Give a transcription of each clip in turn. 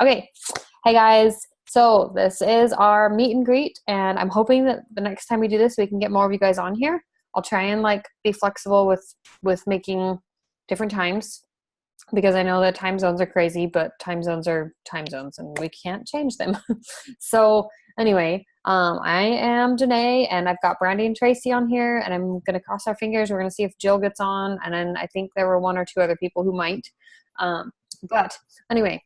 Okay. Hey guys. So this is our meet and greet, and I'm hoping that the next time we do this, we can get more of you guys on here. I'll try and be flexible with making different times, because I know that time zones are crazy, but time zones are time zones and we can't change them. So anyway, I am Janae, and I've got Brandy and Tracy on here, and I'm going to cross our fingers. We're going to see if Jill gets on. And then I think there were one or two other people who might. But anyway,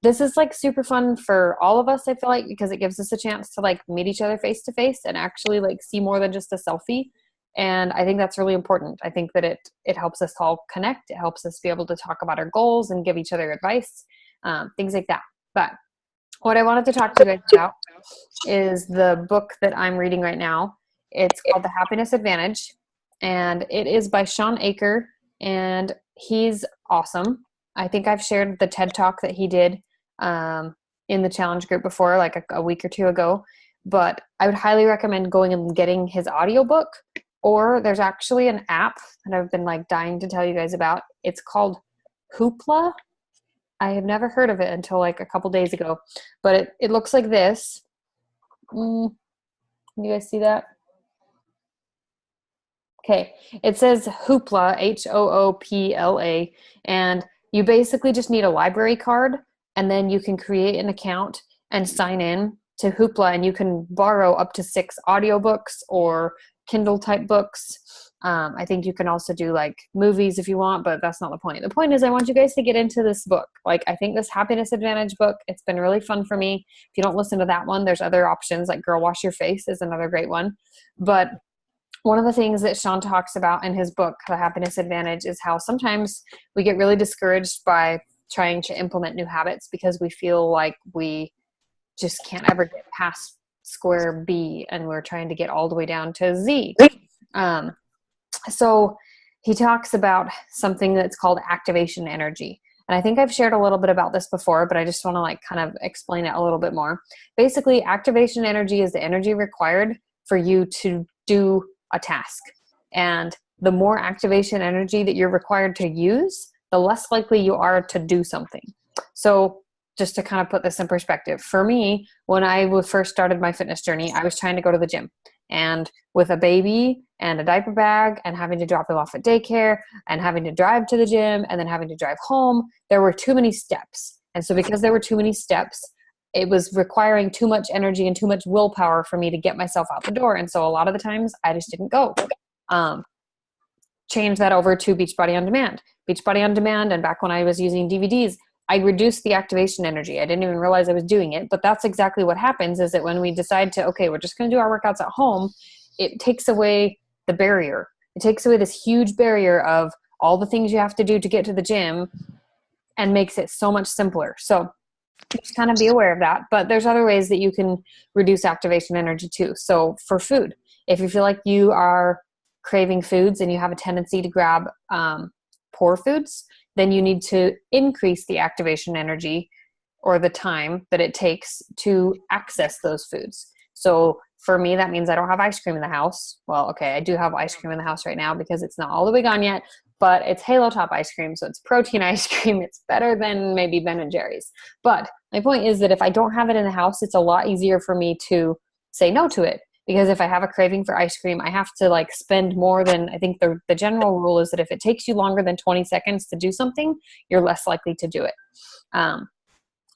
this is super fun for all of us, I feel like, because it gives us a chance to meet each other face to face and actually see more than just a selfie. And I think that's really important. I think that it helps us all connect. It helps us be able to talk about our goals and give each other advice, things like that. But what I wanted to talk to you guys about is the book that I'm reading right now. It's called The Happiness Advantage, and it is by Sean Aker, and he's awesome. I think I've shared the TED Talk that he did in the challenge group before, a week or two ago. But I would highly recommend going and getting his audiobook. Or there's actually an app that I've been dying to tell you guys about. It's called Hoopla. I have never heard of it until a couple days ago. But it looks like this. Can you guys see that? Okay. It says Hoopla, Hoopla. And you basically just need a library card, and then you can create an account and sign in to Hoopla, and you can borrow up to 6 audiobooks or Kindle type books. I think you can also do movies if you want, but that's not the point. The point is I want you guys to get into this book. I think this Happiness Advantage book, it's been really fun for me. If you don't listen to that one, there's other options, Girl Wash Your Face is another great one. But one of the things that Sean talks about in his book, The Happiness Advantage, is how sometimes we get really discouraged by trying to implement new habits because we feel like we just can't ever get past square B, and we're trying to get all the way down to Z. So he talks about something that's called activation energy. And I think I've shared a little bit about this before, but I just want to kind of explain it a little bit more. Basically, activation energy is the energy required for you to do a task. And the more activation energy that you're required to use, the less likely you are to do something. So just to kind of put this in perspective, for me, when I first started my fitness journey, I was trying to go to the gym. And with a baby and a diaper bag and having to drop him off at daycare and having to drive to the gym and then having to drive home, there were too many steps. And so because there were too many steps, it was requiring too much energy and too much willpower for me to get myself out the door. And so a lot of the times I just didn't go. Change that over to Beachbody On Demand. Beachbody On Demand, and back when I was using DVDs, I reduced the activation energy. I didn't even realize I was doing it, but that's exactly what happens, is that when we decide to, okay, we're just going to do our workouts at home, it takes away the barrier. It takes away this huge barrier of all the things you have to do to get to the gym and makes it so much simpler. So just kind of be aware of that. But there's other ways that you can reduce activation energy too. So for food, if you feel like you are craving foods and you have a tendency to grab poor foods, then you need to increase the activation energy or the time that it takes to access those foods. So for me, that means I don't have ice cream in the house. Well, okay, I do have ice cream in the house right now because it's not all the way gone yet, but it's Halo Top ice cream, so it's protein ice cream. It's better than maybe Ben & Jerry's. But my point is that if I don't have it in the house, it's a lot easier for me to say no to it. Because if I have a craving for ice cream, I have to spend more than, I think the general rule is that if it takes you longer than 20 seconds to do something, you're less likely to do it.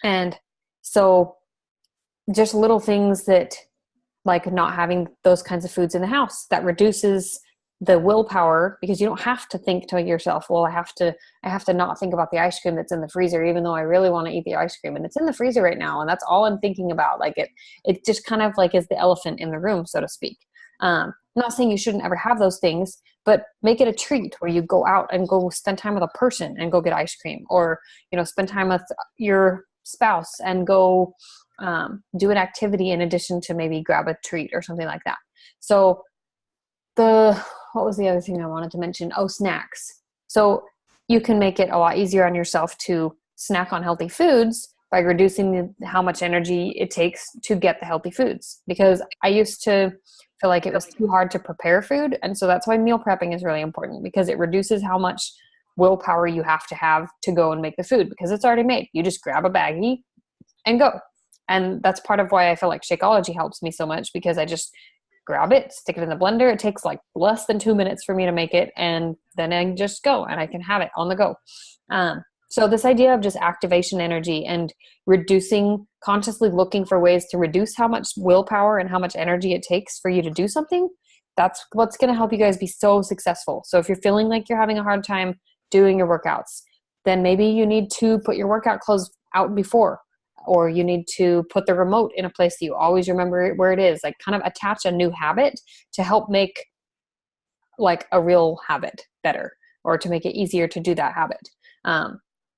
And so just little things that not having those kinds of foods in the house, that reduces the willpower, because you don't have to think to yourself, well, I have to not think about the ice cream that's in the freezer, even though I really want to eat the ice cream and it's in the freezer right now. And that's all I'm thinking about. It just kind of is the elephant in the room, so to speak. I'm not saying you shouldn't ever have those things, but make it a treat where you go out and go spend time with a person and go get ice cream, or, spend time with your spouse and go do an activity in addition to maybe grab a treat or something like that. So what was the other thing I wanted to mention? Oh, snacks. So you can make it a lot easier on yourself to snack on healthy foods by reducing how much energy it takes to get the healthy foods. Because I used to feel like it was too hard to prepare food. And so that's why meal prepping is really important, because it reduces how much willpower you have to go and make the food, because it's already made. You just grab a baggie, and go. And that's part of why I feel like Shakeology helps me so much, because I just grab it, stick it in the blender. It takes like less than 2 minutes for me to make it. And then I just go and I can have it on the go. So this idea of just activation energy and reducing, consciously looking for ways to reduce how much willpower and how much energy it takes for you to do something, that's what's going to help you guys be so successful. So if you're feeling like you're having a hard time doing your workouts, then maybe you need to put your workout clothes out before, or you need to put the remote in a place that you always remember where it is. Like kind of attach a new habit to help make like a real habit better, or to make it easier to do that habit.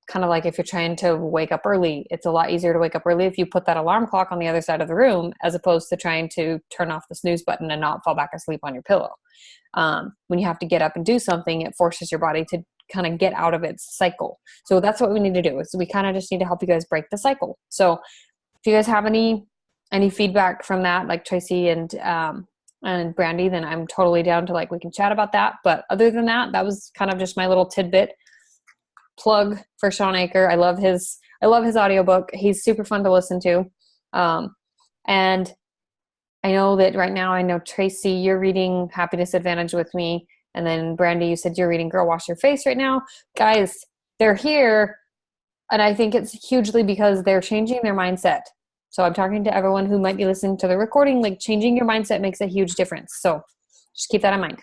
Kind of like if you're trying to wake up early, it's a lot easier to wake up early if you put that alarm clock on the other side of the room, as opposed to trying to turn off the snooze button and not fall back asleep on your pillow. When you have to get up and do something, it forces your body to kind of get out of its cycle. So that's what we need to do, is we kind of just need to help you guys break the cycle. So if you guys have any feedback from that, like Tracy and Brandy, then I'm totally down to, like, we can chat about that. But other than that, that was kind of just my little tidbit plug for Sean Aker. I love his audiobook. He's super fun to listen to. And I know that right now, I know Tracy, you're reading Happiness Advantage with me. And then Brandy, you said you're reading Girl Wash Your Face right now. Guys, they're here. And I think it's hugely because they're changing their mindset. So I'm talking to everyone who might be listening to the recording, like, changing your mindset makes a huge difference. So just keep that in mind.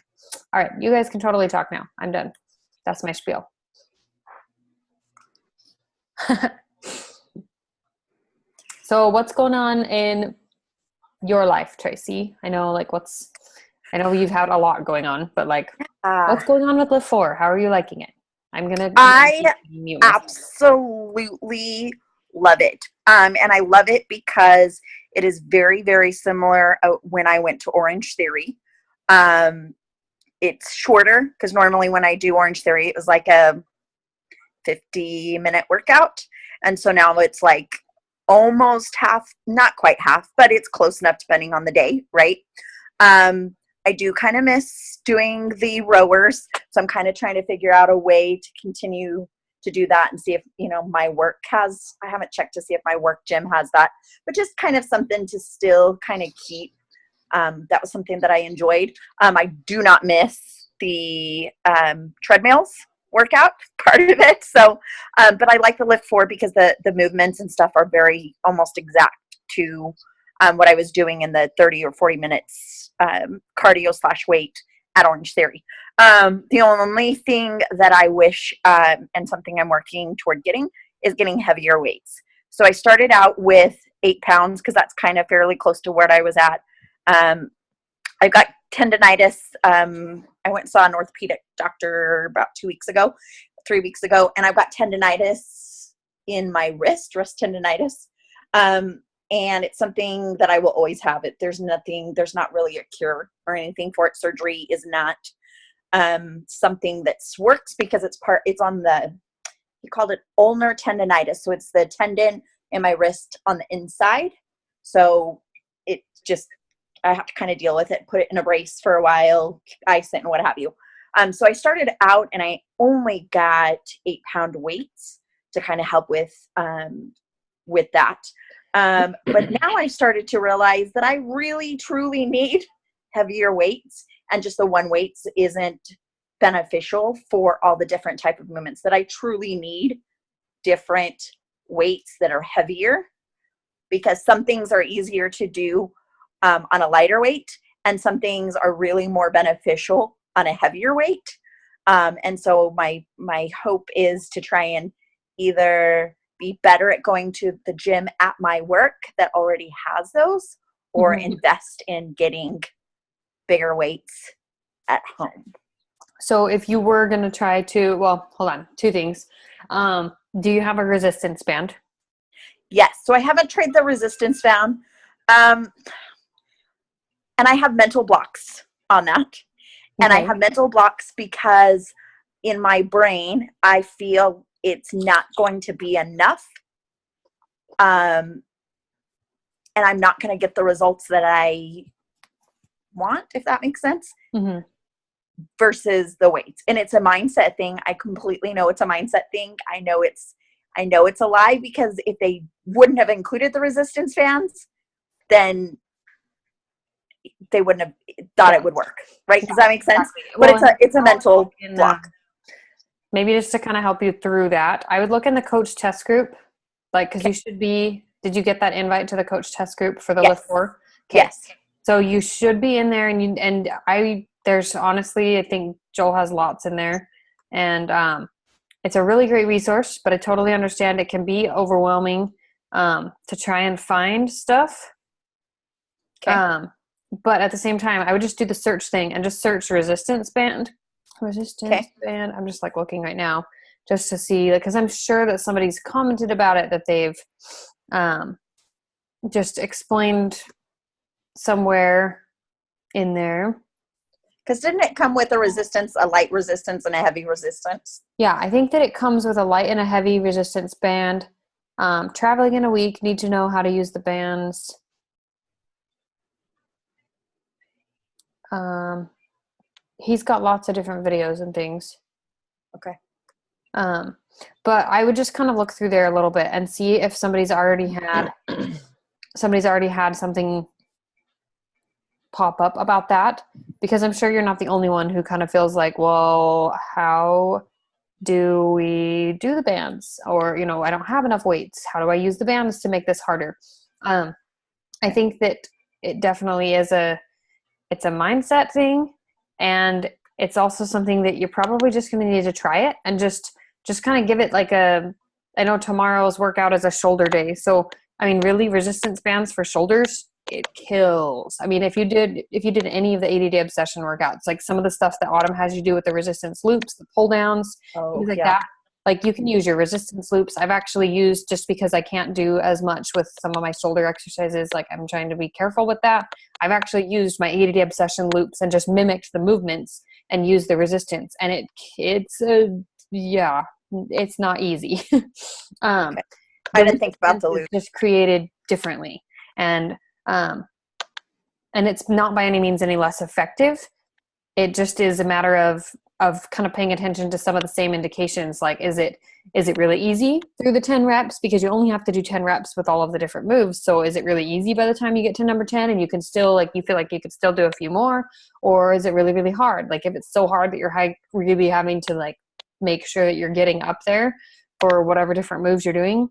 All right, you guys can totally talk now. I'm done. That's my spiel. So what's going on in your life, Tracy? I know you've had a lot going on, but like, what's going on with Lift 4? How are you liking it? I absolutely love it. And I love it because it is very, very similar when I went to Orange Theory. It's shorter, because normally when I do Orange Theory, it was like a 50-minute workout. And so now it's like almost half, not quite half, but it's close enough depending on the day, right? I do kind of miss doing the rowers. So I'm kind of trying to figure out a way to continue to do that and see if, my work has, I haven't checked to see if my work gym has that, but just kind of something to still kind of keep. That was something that I enjoyed. I do not miss the treadmills workout part of it. So, but I like the Lift 4 because the movements and stuff are very almost exact to what I was doing in the 30 or 40 minutes cardio / weight at Orange Theory. The only thing that I wish, and something I'm working toward getting, is getting heavier weights. So I started out with 8 pounds because that's kind of fairly close to where I was at. I've got tendonitis. I went and saw an orthopedic doctor about 3 weeks ago, and I've got tendonitis in my wrist tendonitis. And it's something that I will always have it. There's not really a cure or anything for it. Surgery is not something that works because it's on he called it ulnar tendonitis. So it's the tendon in my wrist on the inside. So it just, I have to kind of deal with it, put it in a brace for a while, ice it and what have you. So I started out and I only got 8-pound weights to kind of help with that. But now I started to realize that I really, truly need heavier weights, and just the one weights isn't beneficial for all the different type of movements, that I truly need different weights that are heavier, because some things are easier to do on a lighter weight, and some things are really more beneficial on a heavier weight. And so my hope is to try and either be better at going to the gym at my work that already has those, or invest in getting bigger weights at home. So if you were going to try to, well, hold on, 2 things. Do you have a resistance band? Yes. So I haven't tried the resistance band. And I have mental blocks on that. Okay. And I have mental blocks because in my brain, I feel it's not going to be enough. And I'm not going to get the results that I want, if that makes sense, versus the weights. And it's a mindset thing. I completely know it's a mindset thing. I I know it's a lie, because if they wouldn't have included the resistance bands, then they wouldn't have thought it would work, right? Does that make sense? Exactly. But Well, it's a mental block. Maybe just to kind of help you through that, I would look in the coach test group, like, because Okay. you should be. Did you get that invite to the coach test group for the Yes. Lift 4? Okay. Yes. So you should be in there, there's honestly, I think Joel has lots in there, and it's a really great resource. But I totally understand it can be overwhelming to try and find stuff. Okay. But at the same time, I would just do the search thing and just search resistance band. Band. I'm just like looking right now just to see, because I'm sure that somebody's commented about it, that they've just explained somewhere in there. Because didn't it come with a resistance, a light resistance and a heavy resistance? Yeah, I think that it comes with a light and a heavy resistance band. Traveling in a week, need to know how to use the bands. He's got lots of different videos and things. Okay. But I would just kind of look through there a little bit and see if somebody's already had something pop up about that, because I'm sure you're not the only one who kind of feels like, well, how do we do the bands? Or, I don't have enough weights. How do I use the bands to make this harder? I think that it definitely is it's a mindset thing, and it's also something that you're probably just going to need to try it and just kind of give it like I know tomorrow's workout is a shoulder day. So, I mean, really, resistance bands for shoulders, it kills. I mean, if you did any of the 80-day obsession workouts, like some of the stuff that Autumn has you do with the resistance loops, the pull downs, things like that, like you can use your resistance loops. I've actually used, just because I can't do as much with some of my shoulder exercises, like I'm trying to be careful with that. I've actually used my 80-day obsession loops and just mimicked the movements and used the resistance. And it's not easy. Okay. I didn't think about the loop. It's just created differently. And it's not by any means any less effective. It just is a matter of kind of paying attention to some of the same indications. Like, is it really easy through the 10 reps? Because you only have to do 10 reps with all of the different moves. So is it really easy by the time you get to number 10 and you can still, you feel like you could still do a few more? Or is it really, really hard? Like, if it's so hard that you're really having to make sure that you're getting up there for whatever different moves you're doing,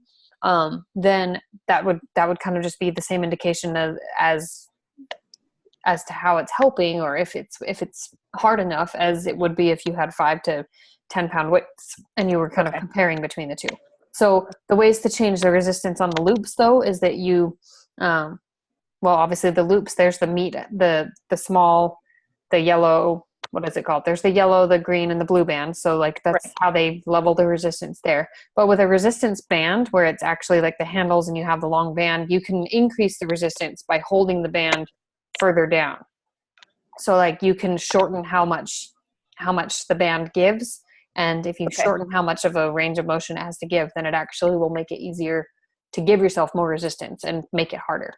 then that would kind of just be the same indication as to how it's helping, or if it's hard enough as it would be if you had 5 to 10 pound weights and you were kind of comparing between the two. So the ways to change the resistance on the loops, though, is that you, obviously the loops, there's the meat, the small, the yellow, what is it called? There's the yellow, the green, and the blue band. So that's how they level the resistance there. But with a resistance band, where it's actually like the handles and you have the long band, you can increase the resistance by holding the band further down. So you can shorten how much the band gives. And if you shorten how much of a range of motion it has to give, then it actually will make it easier to give yourself more resistance and make it harder.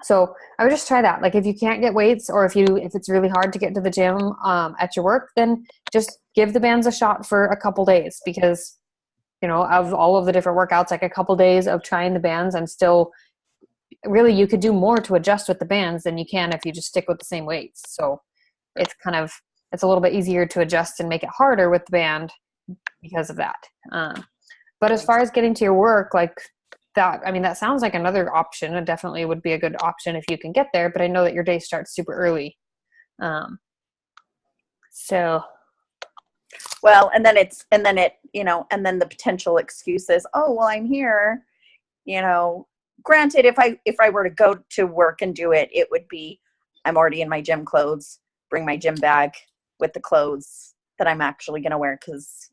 So I would just try that. If you can't get weights, or if it's really hard to get to the gym at your work, then just give the bands a shot for a couple days, because, of all of the different workouts, a couple days of trying the bands, and still really you could do more to adjust with the bands than you can if you just stick with the same weights. So it's a little bit easier to adjust and make it harder with the band because of that. But as far as getting to your work, that sounds like another option. It definitely would be a good option if you can get there, but I know that your day starts super early. So. Well, and then the potential excuse is, oh, well, I'm here, granted, if I were to go to work and do it, it would be, I'm already in my gym clothes, bring my gym bag with the clothes that I'm actually going to wear. 'Cause,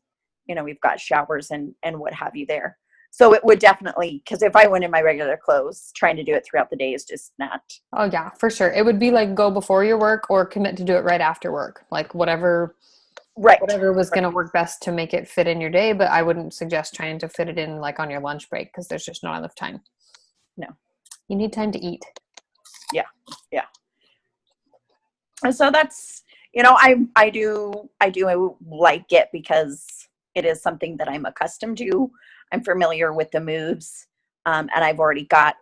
we've got showers and what have you there. So it would definitely, because if I went in my regular clothes, trying to do it throughout the day is just not. Oh yeah, for sure. It would be go before your work or commit to do it right after work. Whatever was going to work best to make it fit in your day. But I wouldn't suggest trying to fit it in on your lunch break, because there's just not enough time. No. You need time to eat. Yeah. Yeah. And so that's, I do like it, because It is something that I'm accustomed to. I'm familiar with the moves, and I've already got,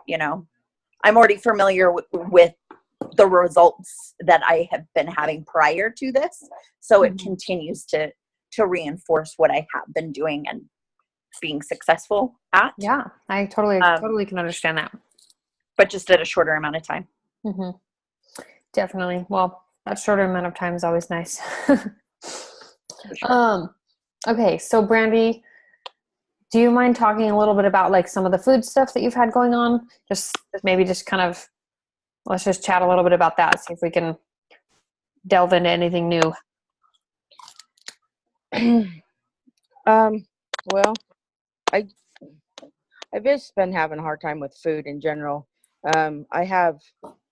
I'm already familiar with the results that I have been having prior to this. So it continues to reinforce what I have been doing and being successful at. Yeah, I totally can understand that. But just at a shorter amount of time. Mm-hmm. Definitely. Well, that shorter amount of time is always nice. Sure. Okay, so Brandy, do you mind talking a little bit about like some of the food stuff that you've had going on? Just maybe just kind of, let's just chat a little bit about that. See if we can delve into anything new. Well, I've just been having a hard time with food in general. I have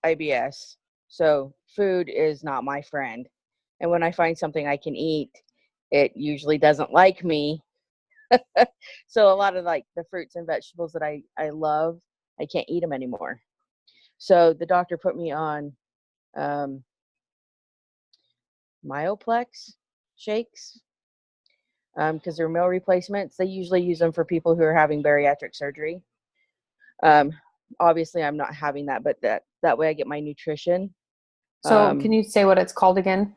IBS, so food is not my friend. And when I find something I can eat, it usually doesn't like me. So a lot of like the fruits and vegetables that I love, I can't eat them anymore. So the doctor put me on Myoplex shakes because they're meal replacements. They usually use them for people who are having bariatric surgery. Obviously, I'm not having that, but that way I get my nutrition. So can you say what it's called again?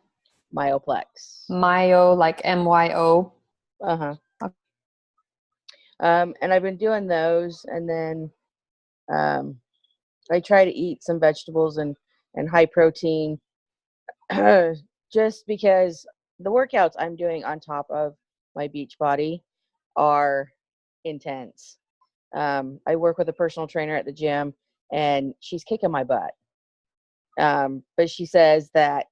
Myoplex. Myo, like MYO. Uh-huh. Okay. And I've been doing those, and then I try to eat some vegetables and high protein just because the workouts I'm doing on top of my beach body are intense. I work with a personal trainer at the gym, and she's kicking my butt. But she says that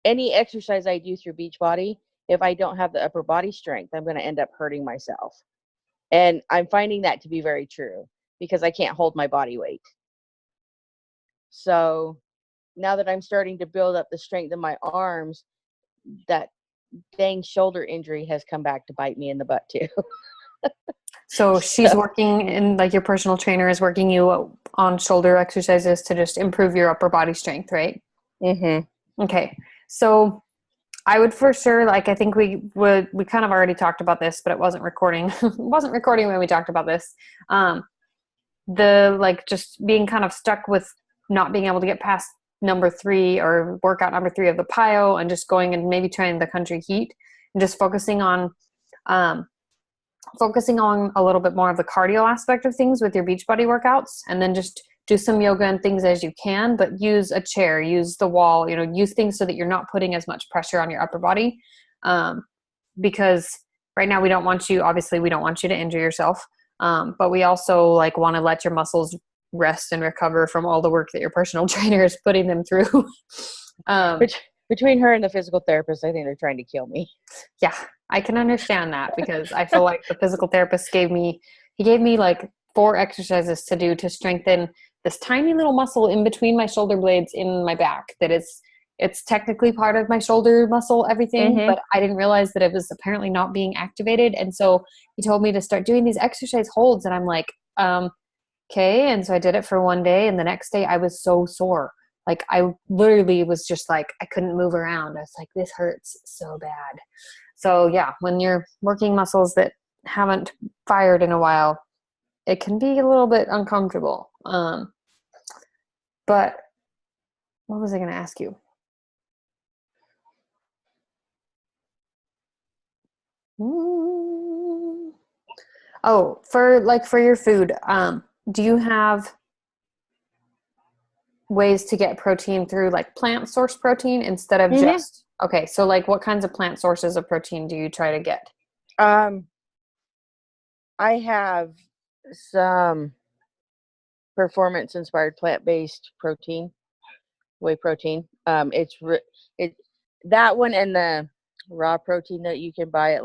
any exercise I do through Beachbody, if I don't have the upper body strength, I'm going to end up hurting myself. And I'm finding that to be very true because I can't hold my body weight. So now that I'm starting to build up the strength in my arms, that dang shoulder injury has come back to bite me in the butt too. So she's working in, like, your personal trainer is working you on shoulder exercises to just improve your upper body strength, right? Mm-hmm. Okay. So I would for sure, like, I think we kind of already talked about this, but it wasn't recording. It wasn't recording when we talked about this. Just being kind of stuck with not being able to get past number 3 or workout number 3 of the PIO, and just going and maybe trying the country heat and just focusing on a little bit more of the cardio aspect of things with your Beachbody workouts, and then just do some yoga and things as you can, but use a chair, use the wall, use things so that you're not putting as much pressure on your upper body. Because right now we don't want you to injure yourself. But we also want to let your muscles rest and recover from all the work that your personal trainer is putting them through. Between her and the physical therapist, I think they're trying to kill me. Yeah, I can understand that, because I feel like the physical therapist gave me 4 exercises to do to strengthen this tiny little muscle in between my shoulder blades in my back it's technically part of my shoulder muscle, everything, Mm-hmm. but I didn't realize that it was apparently not being activated. And so he told me to start doing these exercise holds, and I'm like, okay. And so I did it for one day, and the next day I was so sore. Like, I literally was just like, I couldn't move around. I was like, this hurts so bad. So yeah, when you're working muscles that haven't fired in a while, it can be a little bit uncomfortable. But what was I going to ask you? Oh, for your food, do you have ways to get protein through plant source protein instead of just, okay, so what kinds of plant sources of protein do you try to get? I have some performance inspired plant-based protein, whey protein. It that one and the raw protein that you can buy at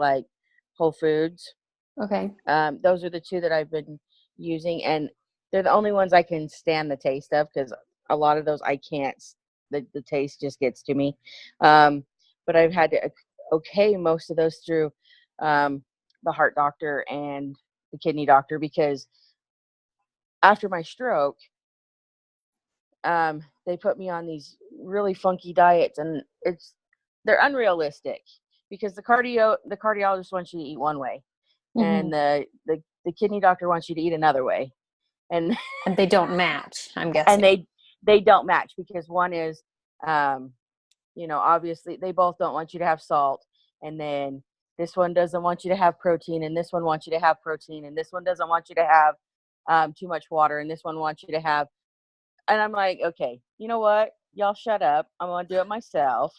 Whole Foods. Okay. Those are the 2 that I've been using, and they're the only ones I can stand the taste of, because a lot of those I can't. The taste just gets to me. But I've had to okay most of those through the heart doctor and the kidney doctor, because after my stroke, they put me on these really funky diets, and they're unrealistic, because the cardiologist wants you to eat one way, and the kidney doctor wants you to eat another way, and and they don't match, I'm guessing. and they don't match, because one is, obviously they both don't want you to have salt, and then this one doesn't want you to have protein, and this one wants you to have protein, and this one doesn't want you to have too much water, and this one wants you to have, and I'm like, okay, you know what? Y'all shut up. I'm going to do it myself.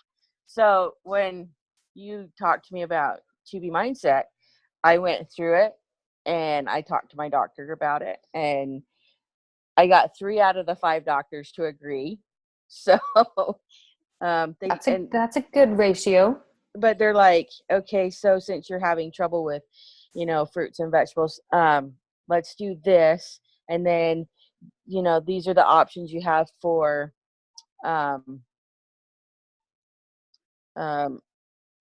So when you talked to me about 2B mindset, I went through it and I talked to my doctor about it, and I got 3 out of the 5 doctors to agree. So, That's a good ratio. but they're like, okay, so since you're having trouble with, fruits and vegetables, let's do this. And then, these are the options you have for,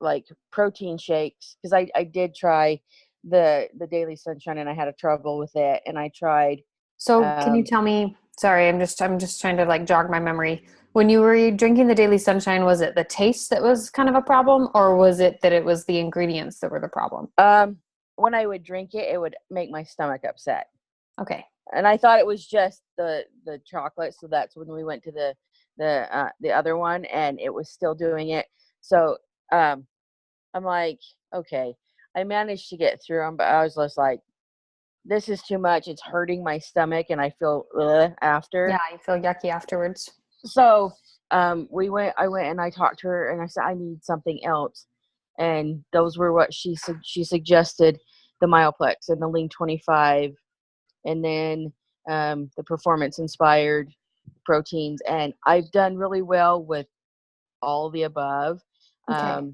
like protein shakes. Cause I did try the Daily Sunshine, and I had a trouble with it. And I tried. So can you tell me, sorry, I'm just trying to like jog my memory. When you were drinking the Daily Sunshine, was it the taste that was kind of a problem, or was it that it was the ingredients that were the problem? When I would drink it, it would make my stomach upset. Okay. And I thought it was just the chocolate. So that's when we went to the other one, and it was still doing it. So I'm like, okay, I managed to get through them, but I was just like, this is too much. It's hurting my stomach, and I feel after. Yeah, I feel yucky afterwards. So I went and I talked to her, and I said, I need something else. And those were what she suggested: the Myoplex and the Lean 25, and then the performance inspired proteins. And I've done really well with all the above. Okay.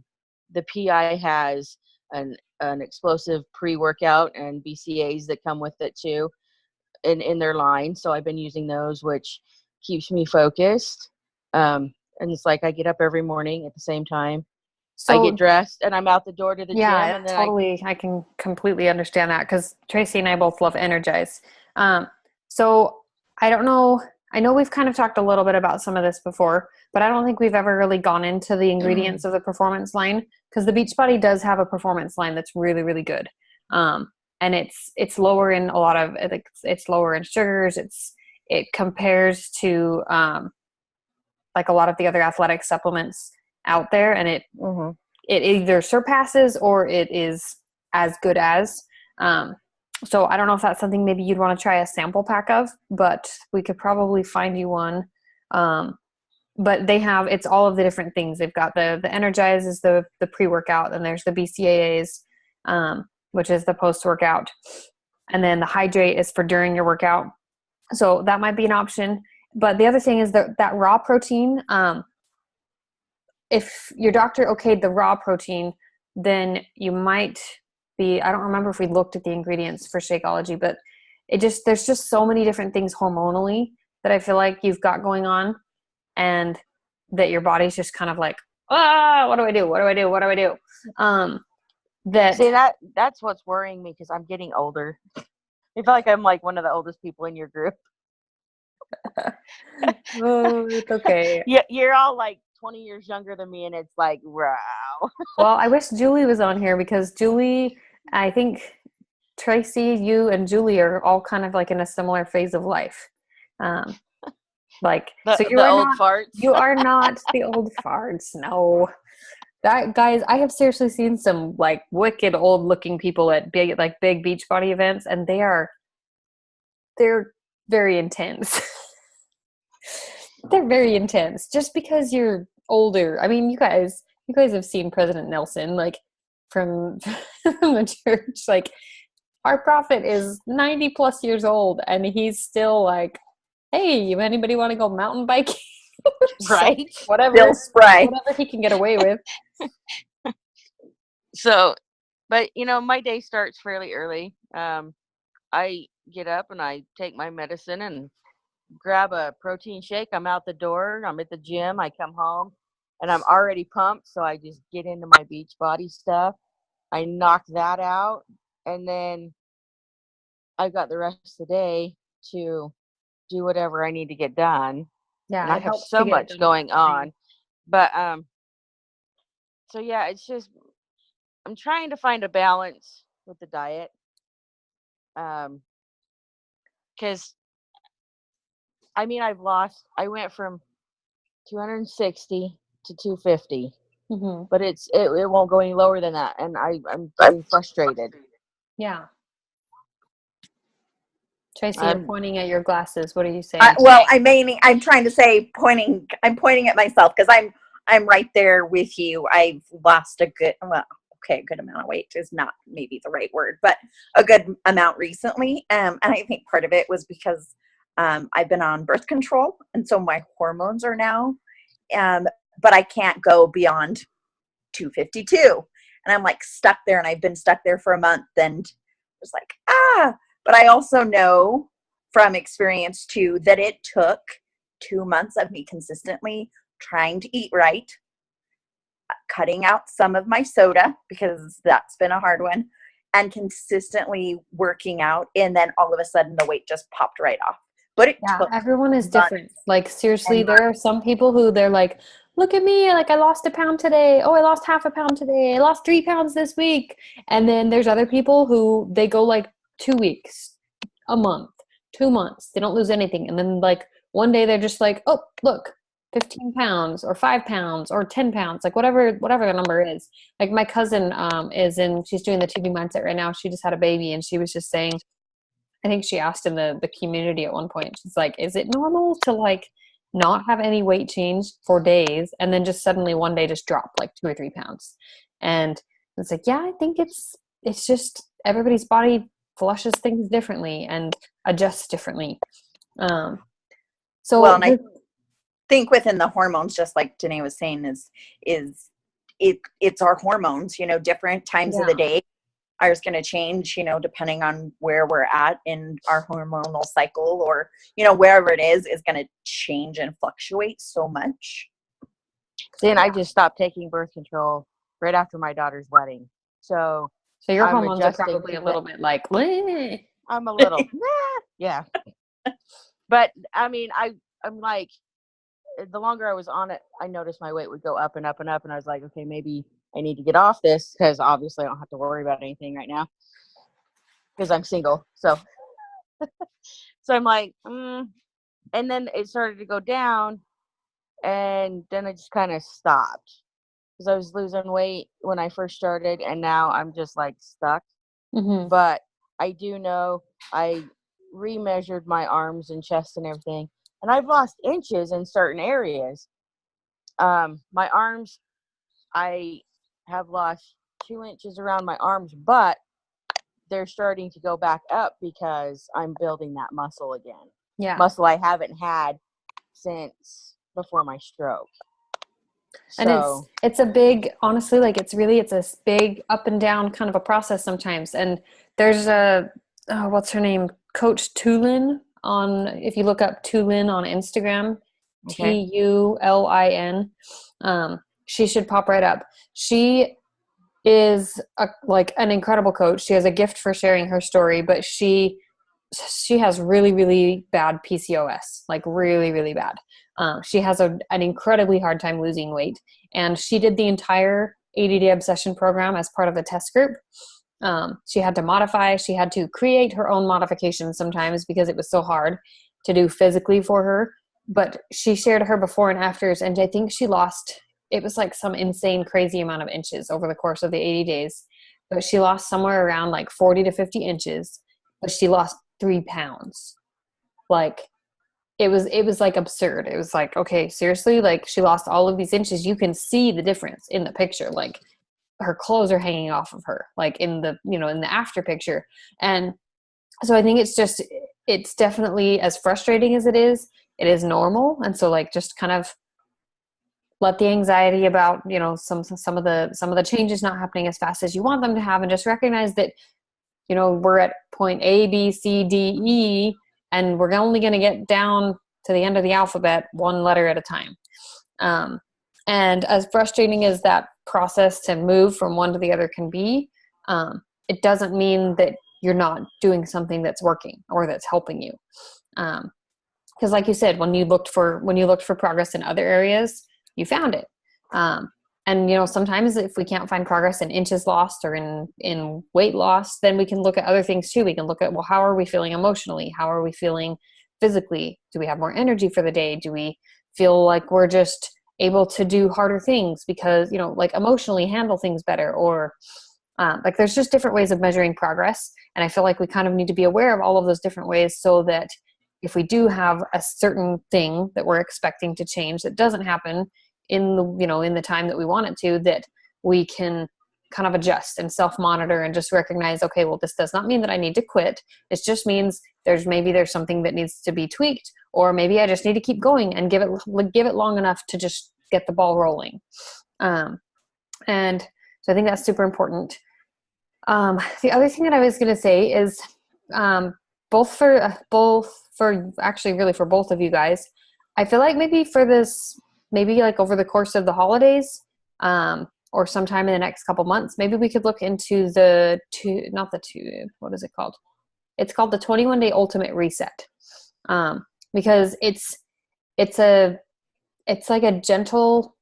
The PI has an explosive pre-workout and BCAAs that come with it too, in their line. So I've been using those, which keeps me focused. And it's like I get up every morning at the same time. So I get dressed and I'm out the door to the gym. And then I can completely understand that, because Tracy and I both love Energize. So I don't know. I know we've kind of talked a little bit about some of this before, but I don't think we've ever really gone into the ingredients of the performance line, because the Beachbody does have a performance line that's really, really good. And it's lower in a lot of, it's lower in sugars. It compares to like a lot of the other athletic supplements out there, and it either surpasses or it is as good as. So I don't know if that's something maybe you'd want to try a sample pack of, but we could probably find you one. But it's all of the different things. They've got the Energize is the pre-workout, and there's the BCAAs, which is the post-workout. And then the Hydrate is for during your workout. So that might be an option. But the other thing is that raw protein, if your doctor okayed the raw protein, then you might be, I don't remember if we looked at the ingredients for Shakeology, but there's just so many different things hormonally that I feel like you've got going on, and that your body's just kind of like, what do I do? What do I do? What do I do? See, that's what's worrying me, because I'm getting older. I feel like I'm like one of the oldest people in your group. Oh, it's okay. Yeah, you're all like 20 years younger than me, and it's like, wow. Well, I wish Julie was on here, because Julie, I think Tracy, you and Julie are all kind of like in a similar phase of life. Like, so you are old not, farts. You are not the old farts. No, guys, I have seriously seen some like wicked old looking people at big Beachbody events, and they're very intense. They're very intense just because you're older. I mean, you guys have seen President Nelson, like from the church. Like, our prophet is 90 plus years old, and he's still like, hey, anybody want to go mountain biking? Right. Whatever. Bill Spry. Whatever he can get away with. So, but my day starts fairly early. I get up and I take my medicine and grab a protein shake. I'm out the door. I'm at the gym. I come home and I'm already pumped. So I just get into my Beachbody stuff. I knock that out, and then I've got the rest of the day to do whatever I need to get done. Yeah, and I it have helps so to get much going on. But so yeah, it's just I'm trying to find a balance with the diet. Because I mean, I went from 260 to 250, but it won't go any lower than that. And I'm getting frustrated. Yeah. Tracy, you're I'm pointing at your glasses. What are you saying? Well, I'm trying to say I'm pointing at myself because I'm right there with you. I've lost a good amount of weight is not maybe the right word, but a good amount recently. And I think part of it was because I've been on birth control, and so my hormones are now, but I can't go beyond 252, and I'm like stuck there, and I've been stuck there for a month, and it's like But I also know from experience too that it took 2 months of me consistently trying to eat right, cutting out some of my soda because that's been a hard one, and consistently working out, and then all of a sudden the weight just popped right off. But it took everyone is months different. Like seriously, and months. there are some people who they're like, look at me, like I lost a pound today. Oh, I lost half a pound today. I lost 3 pounds this week. And then there's other people who they go like 2 weeks, a month, 2 months. They don't lose anything. And then like one day they're just like, oh, look, 15 pounds or 5 pounds or 10 pounds, like whatever the number is. Like my cousin she's doing the TV mindset right now. She just had a baby, and she was just saying, I think she asked in the community at one point, she's like, is it normal to like not have any weight change for days and then just suddenly one day just drop like 2 or 3 pounds? And it's like, yeah, I think it's just everybody's body flushes things differently and adjusts differently. And I think within the hormones, just like Danae was saying, it's our hormones, different times of the day are going to change, depending on where we're at in our hormonal cycle, or, wherever it is going to change and fluctuate so much. See, and I just stopped taking birth control right after my daughter's wedding. So your hormones are probably a little bit like, bleh. I'm a little, yeah. But I mean, I'm like, the longer I was on it, I noticed my weight would go up and up and up. And I was like, okay, maybe I need to get off this, because obviously I don't have to worry about anything right now because I'm single. So, so I'm like, and then it started to go down, and then I just kind of stopped because I was losing weight when I first started, and now I'm just like stuck. But I do know I remeasured my arms and chest and everything, and I've lost inches in certain areas. My arms, I have lost 2 inches around my arms, but they're starting to go back up because I'm building that muscle again. Yeah. Muscle I haven't had since before my stroke. And it's a big, honestly, like it's a big up and down kind of a process sometimes. And there's what's her name? Coach Tulin if you look up Tulin on Instagram, okay. Tulin, she should pop right up. She is like an incredible coach. She has a gift for sharing her story, but she has really, really bad PCOS, like really, really bad. She has an incredibly hard time losing weight, and she did the entire 80-day obsession program as part of the test group. She had to modify. She had to create her own modifications sometimes because it was so hard to do physically for her. But she shared her before and afters, and I think she lost, it was like some insane, crazy amount of inches over the course of the 80 days. But she lost somewhere around like 40 to 50 inches, but she lost 3 pounds. Like, it was like absurd. It was like, okay, seriously, like she lost all of these inches. You can see the difference in the picture. Like her clothes are hanging off of her, like in the, in the after picture. And so I think it's definitely, as frustrating as it is normal. And so like, just kind of let the anxiety about, some of the changes not happening as fast as you want them to have, and just recognize that, we're at point A, B, C, D, E, and we're only going to get down to the end of the alphabet one letter at a time. And as frustrating as that process to move from one to the other can be, it doesn't mean that you're not doing something that's working or that's helping you. Because like you said, when you looked for progress in other areas, you found it. And, sometimes if we can't find progress in inches lost or in weight loss, then we can look at other things too. We can look at, well, how are we feeling emotionally? How are we feeling physically? Do we have more energy for the day? Do we feel like we're just able to do harder things because, like emotionally handle things better? Or like there's just different ways of measuring progress. And I feel like we kind of need to be aware of all of those different ways so that if we do have a certain thing that we're expecting to change that doesn't happen in the time that we want it to, that we can kind of adjust and self-monitor and just recognize, okay, well, this does not mean that I need to quit. It just means there's something that needs to be tweaked, or maybe I just need to keep going and give it long enough to just get the ball rolling. And so I think that's super important. The other thing that I was going to say is, both for actually really for both of you guys, I feel like maybe like over the course of the holidays, or sometime in the next couple months, maybe we could look into what is it called? It's called the 21-day ultimate reset. Because it's like a gentle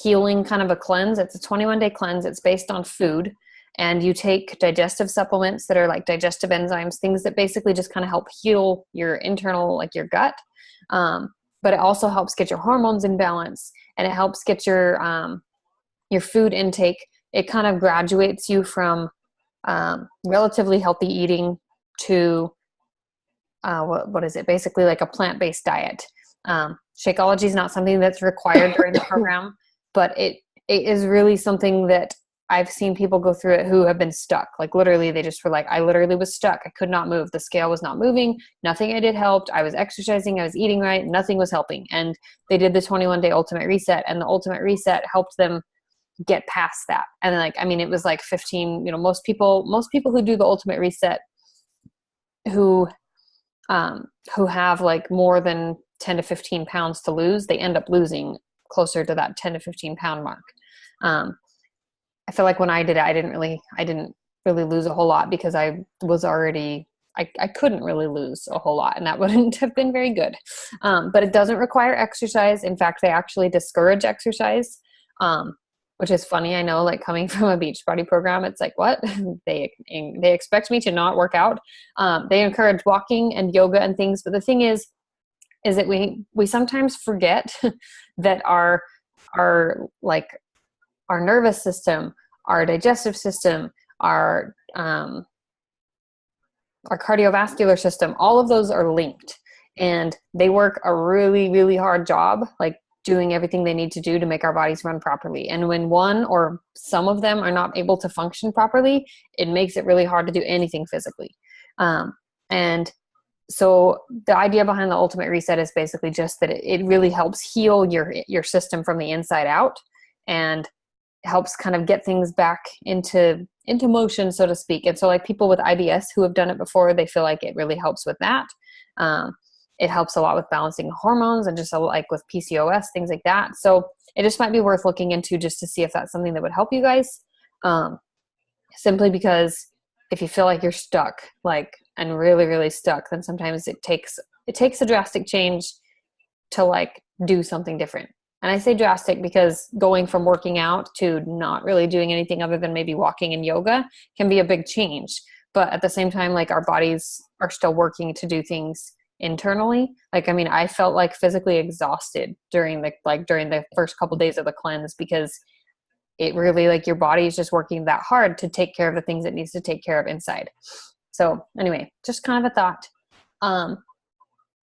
healing kind of a cleanse. It's a 21-day cleanse. It's based on food, and you take digestive supplements that are like digestive enzymes, things that basically just kind of help heal your internal, like your gut. But it also helps get your hormones in balance, and it helps get your food intake. It kind of graduates you from relatively healthy eating to what is it? Basically like a plant-based diet. Shakeology is not something that's required during the program, but it is really something that I've seen people go through it who have been stuck. Like literally, they just were like, I literally was stuck. I could not move. The scale was not moving. Nothing I did helped. I was exercising. I was eating right. Nothing was helping. And they did the 21-day ultimate reset, and the ultimate reset helped them get past that. And like, I mean, it was like 15, most people who do the ultimate reset who have like more than 10 to 15 pounds to lose, they end up losing closer to that 10 to 15 pound mark. I feel like when I did it, I didn't really lose a whole lot because I was already, I couldn't really lose a whole lot, and that wouldn't have been very good. But it doesn't require exercise. In fact, they actually discourage exercise, which is funny. I know, like coming from a Beachbody program, it's like, what? They expect me to not work out. They encourage walking and yoga and things. But the thing is that we sometimes forget that our nervous system, our digestive system, our cardiovascular system, all of those are linked, and they work a really, really hard job, like doing everything they need to do to make our bodies run properly. And when one or some of them are not able to function properly, it makes it really hard to do anything physically. And so the idea behind the ultimate reset is basically just that it really helps heal your system from the inside out, and helps kind of get things back into motion, so to speak. And so like people with IBS who have done it before, they feel like it really helps with that. It helps a lot with balancing hormones and just like with PCOS, things like that. So it just might be worth looking into just to see if that's something that would help you guys. Simply because if you feel like you're stuck, like, and really, really stuck, then sometimes it takes a drastic change to like do something different. And I say drastic because going from working out to not really doing anything other than maybe walking and yoga can be a big change. But at the same time, like our bodies are still working to do things internally. Like, I mean, I felt like physically exhausted during the first couple days of the cleanse, because it really, like, your body is just working that hard to take care of the things it needs to take care of inside. So anyway, just kind of a thought.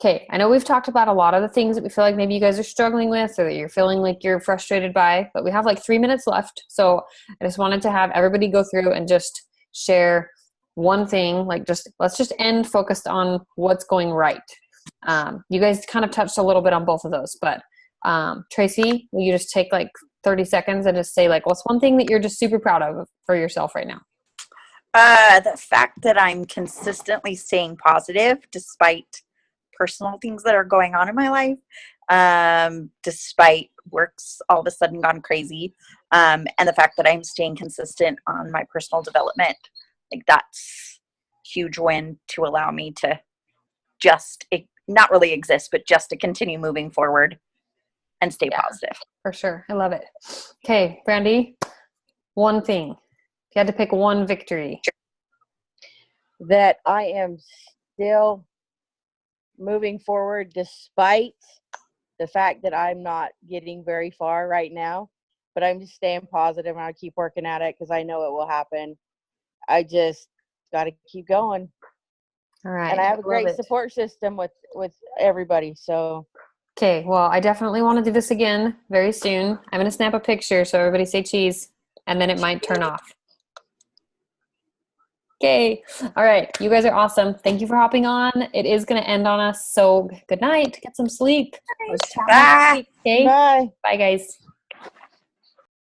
Okay, I know we've talked about a lot of the things that we feel like maybe you guys are struggling with, or that you're feeling like you're frustrated by, but we have like 3 minutes left. So I just wanted to have everybody go through and just share one thing, like let's just end focused on what's going right. You guys kind of touched a little bit on both of those, but Tracy, will you just take like 30 seconds and just say like, what's one thing that you're just super proud of for yourself right now? The fact that I'm consistently staying positive despite personal things that are going on in my life, despite work's all of a sudden gone crazy, and the fact that I'm staying consistent on my personal development. Like, that's a huge win to allow me to just not really exist, but just to continue moving forward. and stay Yeah. positive. For sure. I love it. Okay, Brandy, one thing. If you had to pick one victory. That I am still moving forward despite the fact that I'm not getting very far right now, but I'm just staying positive and I keep working at it because I know it will happen. I just got to keep going. All right. And I have a love great it. support system with everybody. So Okay, well, I definitely want to do this again very soon. I'm going to snap a picture so everybody say cheese, and then it might turn off. Okay. All right. You guys are awesome. Thank you for hopping on. It is going to end on us. So good night. Get some sleep. Let's chat next Bye. week. Okay. bye. Bye, guys.